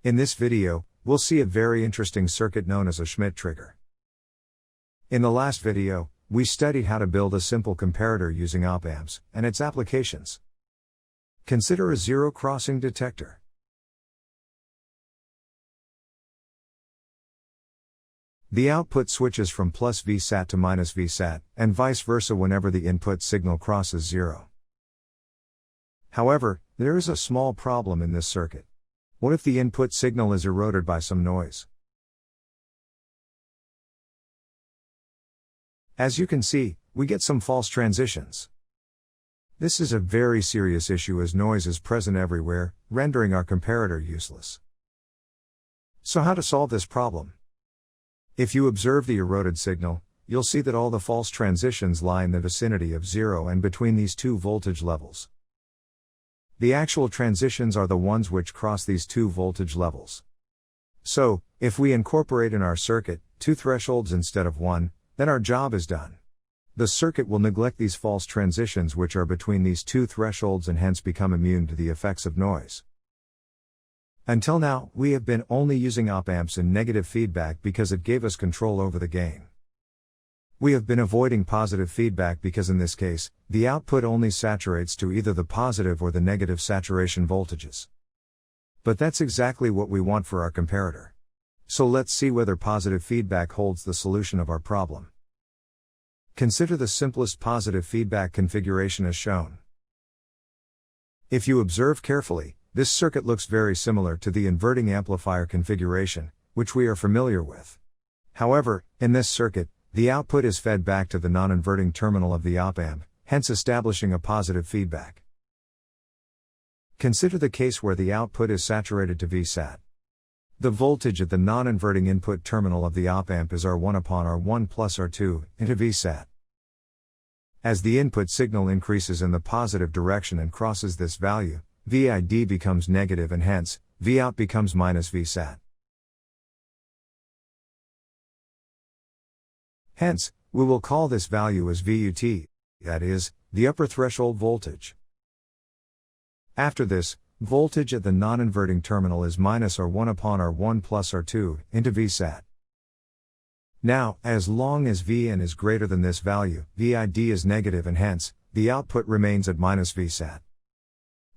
In this video, we'll see a very interesting circuit known as a Schmitt trigger. In the last video, we studied how to build a simple comparator using op-amps and its applications. Consider a zero-crossing detector. The output switches from plus Vsat to minus Vsat, and vice versa whenever the input signal crosses zero. However, there is a small problem in this circuit. What if the input signal is eroded by some noise? As you can see, we get some false transitions. This is a very serious issue as noise is present everywhere, rendering our comparator useless. So how to solve this problem? If you observe the eroded signal, you'll see that all the false transitions lie in the vicinity of zero and between these two voltage levels. The actual transitions are the ones which cross these two voltage levels. So, if we incorporate in our circuit two thresholds instead of one, then our job is done. The circuit will neglect these false transitions which are between these two thresholds and hence become immune to the effects of noise. Until now, we have been only using op-amps in negative feedback because it gave us control over the gain. We have been avoiding positive feedback because in this case, the output only saturates to either the positive or the negative saturation voltages. But that's exactly what we want for our comparator. So let's see whether positive feedback holds the solution of our problem. Consider the simplest positive feedback configuration as shown. If you observe carefully, this circuit looks very similar to the inverting amplifier configuration, which we are familiar with. However, in this circuit, the output is fed back to the non-inverting terminal of the op-amp, hence establishing a positive feedback. Consider the case where the output is saturated to Vsat. The voltage at the non-inverting input terminal of the op-amp is R1 upon R1 plus R2 into Vsat. As the input signal increases in the positive direction and crosses this value, VID becomes negative and hence, Vout becomes minus Vsat. Hence, we will call this value as VUT, that is, the upper threshold voltage. After this, voltage at the non-inverting terminal is minus R1 upon R1 plus R2 into Vsat. Now, as long as Vn is greater than this value, VID is negative and hence, the output remains at minus Vsat.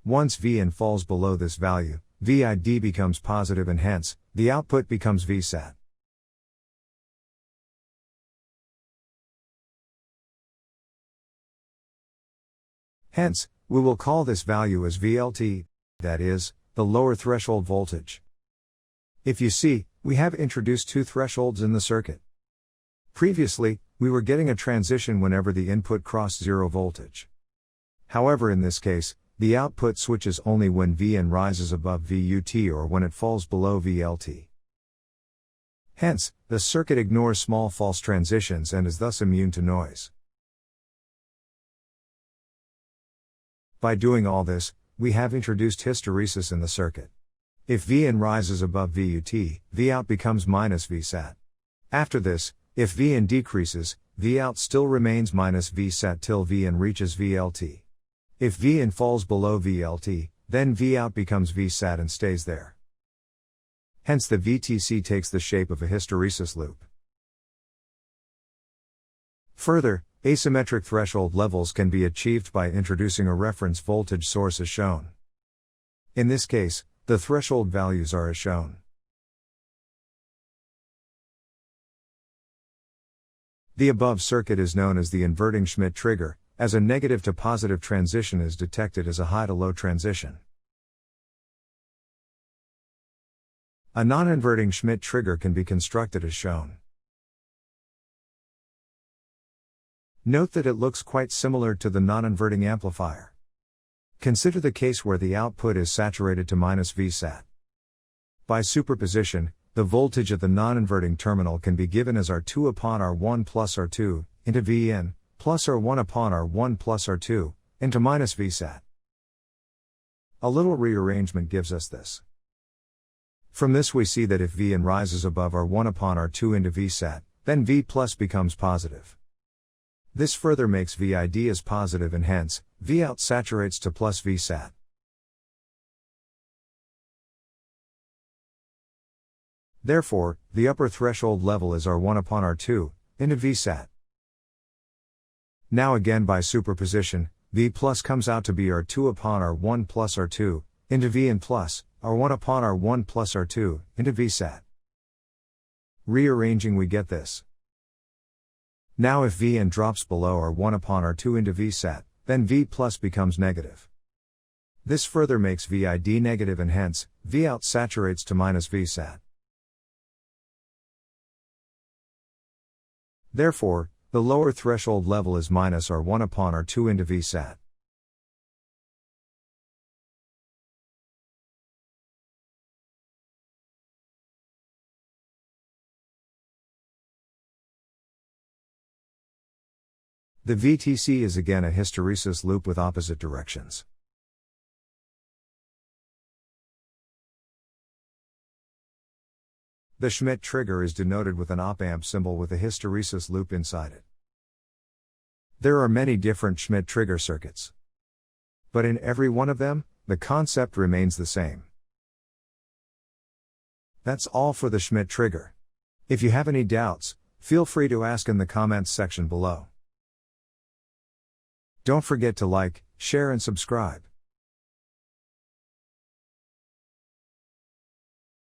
Once Vn falls below this value, VID becomes positive and hence, the output becomes Vsat. Hence, we will call this value as VLT, that is, the lower threshold voltage. If you see, we have introduced two thresholds in the circuit. Previously, we were getting a transition whenever the input crossed zero voltage. However, in this case, the output switches only when Vn rises above VUT or when it falls below VLT. Hence, the circuit ignores small false transitions and is thus immune to noise. By doing all this, we have introduced hysteresis in the circuit. If Vn rises above VUT, Vout becomes minus Vsat. After this, if Vn decreases, Vout still remains minus Vsat till Vn reaches VLT. If Vn falls below VLT, then Vout becomes Vsat and stays there. Hence the VTC takes the shape of a hysteresis loop. Further, asymmetric threshold levels can be achieved by introducing a reference voltage source as shown. In this case, the threshold values are as shown. The above circuit is known as the inverting Schmitt trigger, as a negative to positive transition is detected as a high to low transition. A non-inverting Schmitt trigger can be constructed as shown. Note that it looks quite similar to the non-inverting amplifier. Consider the case where the output is saturated to minus Vsat. By superposition, the voltage at the non-inverting terminal can be given as R2 upon R1 plus R2 into Vn plus R1 upon R1 plus R2 into minus Vsat. A little rearrangement gives us this. From this we see that if Vn rises above R1 upon R2 into Vsat, then V plus becomes positive. This further makes VID as positive and hence, Vout saturates to plus Vsat. Therefore, the upper threshold level is R1 upon R2, into V sat. Now again by superposition, V plus comes out to be R2 upon R1 plus R2, into V and plus, R1 upon R1 plus R2, into V sat. Rearranging we get this. Now if Vn drops below R1 upon R2 into V sat, then V plus becomes negative. This further makes Vid negative and hence, V out saturates to minus V sat. Therefore, the lower threshold level is minus R1 upon R2 into V sat. The VTC is again a hysteresis loop with opposite directions. The Schmitt trigger is denoted with an op-amp symbol with a hysteresis loop inside it. There are many different Schmitt trigger circuits. But in every one of them, the concept remains the same. That's all for the Schmitt trigger. If you have any doubts, feel free to ask in the comments section below. Don't forget to like, share and subscribe.